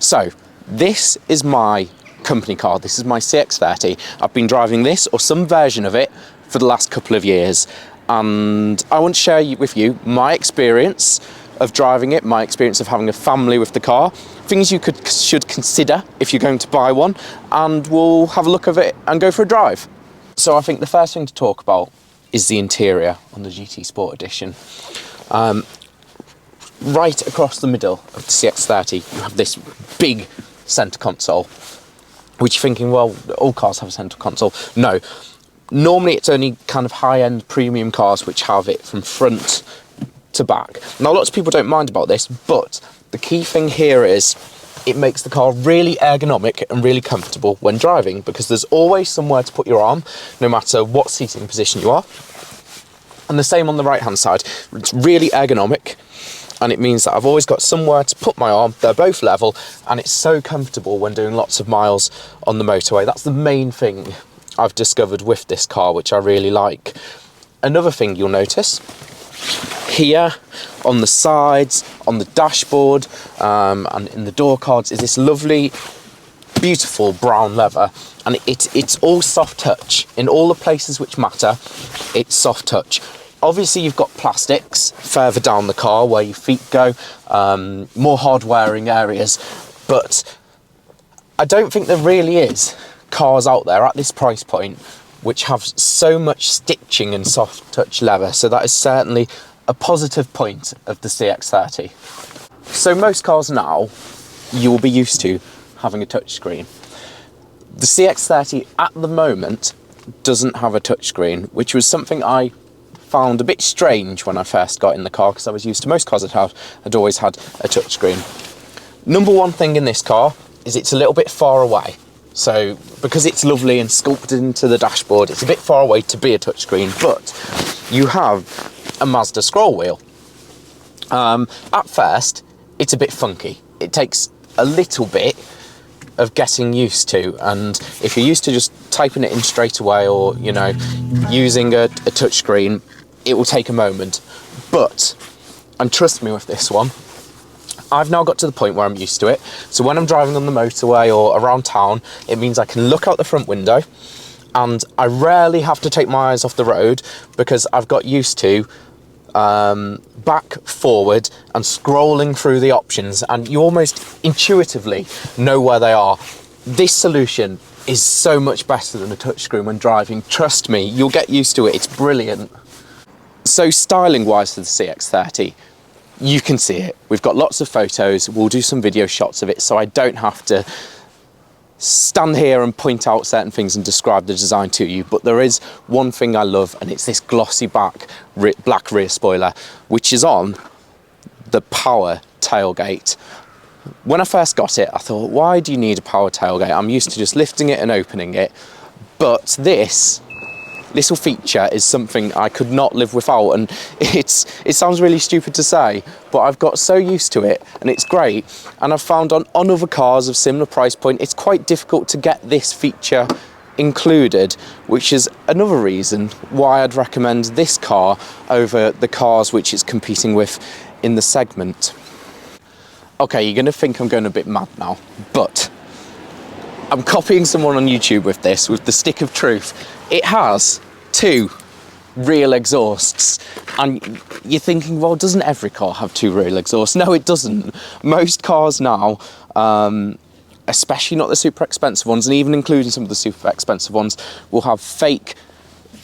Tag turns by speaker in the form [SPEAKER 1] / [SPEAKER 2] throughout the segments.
[SPEAKER 1] So this is my company car. This is my CX-30. I've been driving this or some version of it for the last couple of years, and I want to share with you my experience of driving it, my experience of having a family with the car, things you should consider if you're going to buy one, and we'll have a look at it and go for a drive. So I think the first thing to talk about is the interior on the GT Sport Edition. Right across the middle of the CX-30, you have this big centre console, which you're thinking, well, all cars have a centre console. No, normally it's only kind of high-end premium cars which have it from front to back. Now, lots of people don't mind about this, but the key thing here is it makes the car really ergonomic and really comfortable when driving, because there's always somewhere to put your arm, no matter what seating position you are. And the same on the right-hand side. It's really ergonomic, and it means that I've always got somewhere to put my arm. They're both level, and it's so comfortable when doing lots of miles on the motorway. That's the main thing I've discovered with this car, which I really like. Another thing you'll notice here on the sides, on the dashboard, and in the door cards is this lovely, beautiful brown leather, and it's all soft touch. In all the places which matter, it's soft touch. Obviously, you've got plastics further down the car where your feet go, more hard-wearing areas, but I don't think there really is cars out there at this price point which have so much stitching and soft touch leather, so that is certainly a positive point of the CX-30. So most cars now, you will be used to having a touchscreen. The CX-30 at the moment doesn't have a touchscreen, which was something I found a bit strange when I first got in the car, because I was used to most cars I'd always had a touchscreen. Number one thing in this car is it's a little bit far away. So because it's lovely and sculpted into the dashboard, it's a bit far away to be a touchscreen, but you have a Mazda scroll wheel. At first, it's a bit funky. It takes a little bit of getting used to, and if you're used to just typing it in straight away, or using a touchscreen, it will take a moment. But, and trust me with this one, I've now got to the point where I'm used to it. So when I'm driving on the motorway or around town, it means I can look out the front window, and I rarely have to take my eyes off the road, because I've got used to back, forward, and scrolling through the options, and you almost intuitively know where they are. This solution is so much better than a touchscreen when driving. Trust me, you'll get used to it. It's brilliant. So styling wise for the CX-30, you can see it. We've got lots of photos. We'll do some video shots of it, so I don't have to stand here and point out certain things and describe the design to you. But there is one thing I love, and it's this glossy black rear spoiler, which is on the power tailgate. When I first got it, I thought, why do you need a power tailgate? I'm used to just lifting it and opening it. But this little feature is something I could not live without, and it sounds really stupid to say, but I've got so used to it, and it's great. And I've found on other cars of similar price point, it's quite difficult to get this feature included, which is another reason why I'd recommend this car over the cars which it's competing with in the segment. Okay, you're going to think I'm going a bit mad now, but I'm copying someone on YouTube with this, with the stick of truth. It has two real exhausts, and you're thinking, well, doesn't every car have two real exhausts? No, it doesn't. Most cars now, especially not the super expensive ones, and even including some of the super expensive ones, will have fake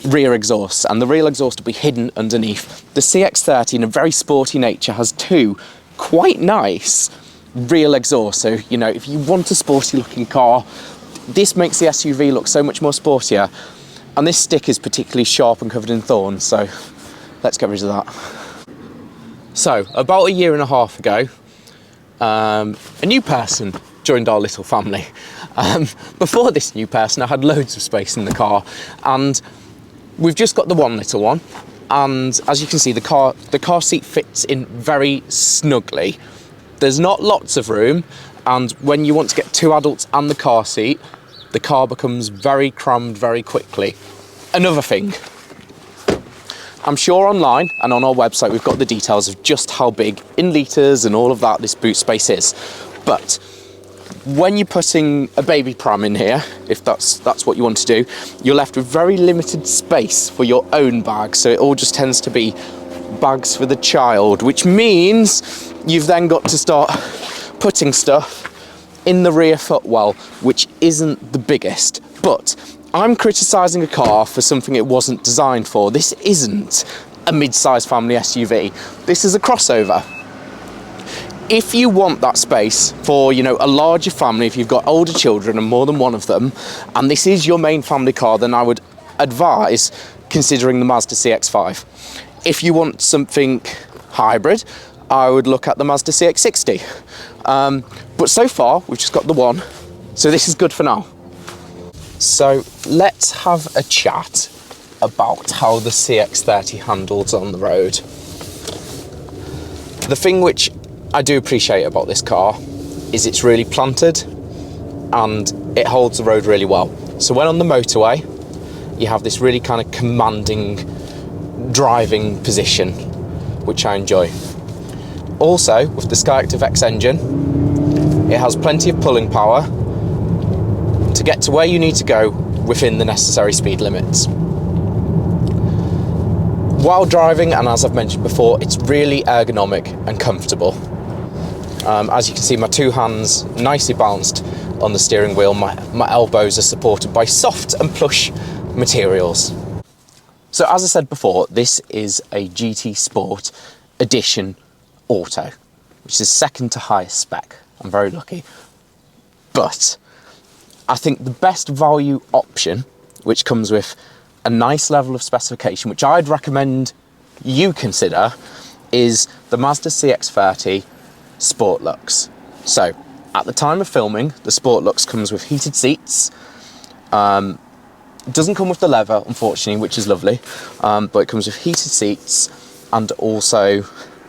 [SPEAKER 1] rear exhausts, and the real exhaust will be hidden underneath. The CX-30, in a very sporty nature, has two quite nice real exhausts. So, if you want a sporty looking car, this makes the SUV look so much more sportier. And this stick is particularly sharp and covered in thorns, so let's get rid of that. So, about a year and a half ago, a new person joined our little family. Before this new person, I had loads of space in the car, and we've just got the one little one. And as you can see, the car seat fits in very snugly. There's not lots of room, and when you want to get two adults and the car seat, the car becomes very crammed very quickly. Another thing, I'm sure online and on our website we've got the details of just how big in litres and all of that this boot space is. But when you're putting a baby pram in here, if that's what you want to do, you're left with very limited space for your own bag, so it all just tends to be bags for the child, which means you've then got to start putting stuff in the rear footwell, which isn't the biggest. But I'm criticising a car for something it wasn't designed for. This isn't a mid-sized family SUV. This is a crossover. If you want that space for, you know, a larger family, if you've got older children and more than one of them, and this is your main family car, then I would advise considering the Mazda CX-5. If you want something hybrid, I would look at the Mazda CX-30. But so far, we've just got the one, so this is good for now. So let's have a chat about how the CX-30 handles on the road. The thing which I do appreciate about this car is it's really planted and it holds the road really well. So when on the motorway, you have this really kind of commanding driving position, which I enjoy. Also, with the Skyactiv-X engine, it has plenty of pulling power to get to where you need to go within the necessary speed limits. While driving, and as I've mentioned before, it's really ergonomic and comfortable. As you can see, my two hands nicely balanced on the steering wheel. My elbows are supported by soft and plush materials. So as I said before, this is a GT Sport Edition Auto, which is second to highest spec. I'm very lucky. But I think the best value option, which comes with a nice level of specification, which I'd recommend you consider, is the Mazda CX-30 Sport Lux. So at the time of filming, the Sport Lux comes with heated seats. It doesn't come with the leather, unfortunately, which is lovely, but it comes with heated seats and also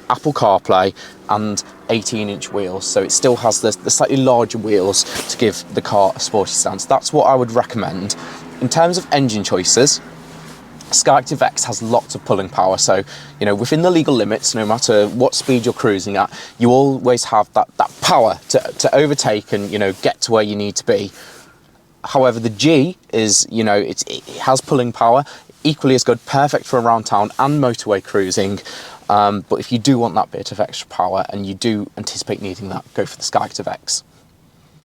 [SPEAKER 1] Apple CarPlay and 18-inch wheels, so it still has the slightly larger wheels to give the car a sporty stance. That's what I would recommend. In terms of engine choices, Skyactiv-X has lots of pulling power, so you know, within the legal limits, no matter what speed you're cruising at, you always have that power to overtake and, you know, get to where you need to be. However, the G is, you know, it has pulling power, equally as good, perfect for around town and motorway cruising. But if you do want that bit of extra power and you do anticipate needing that, go for the Skyactiv-X.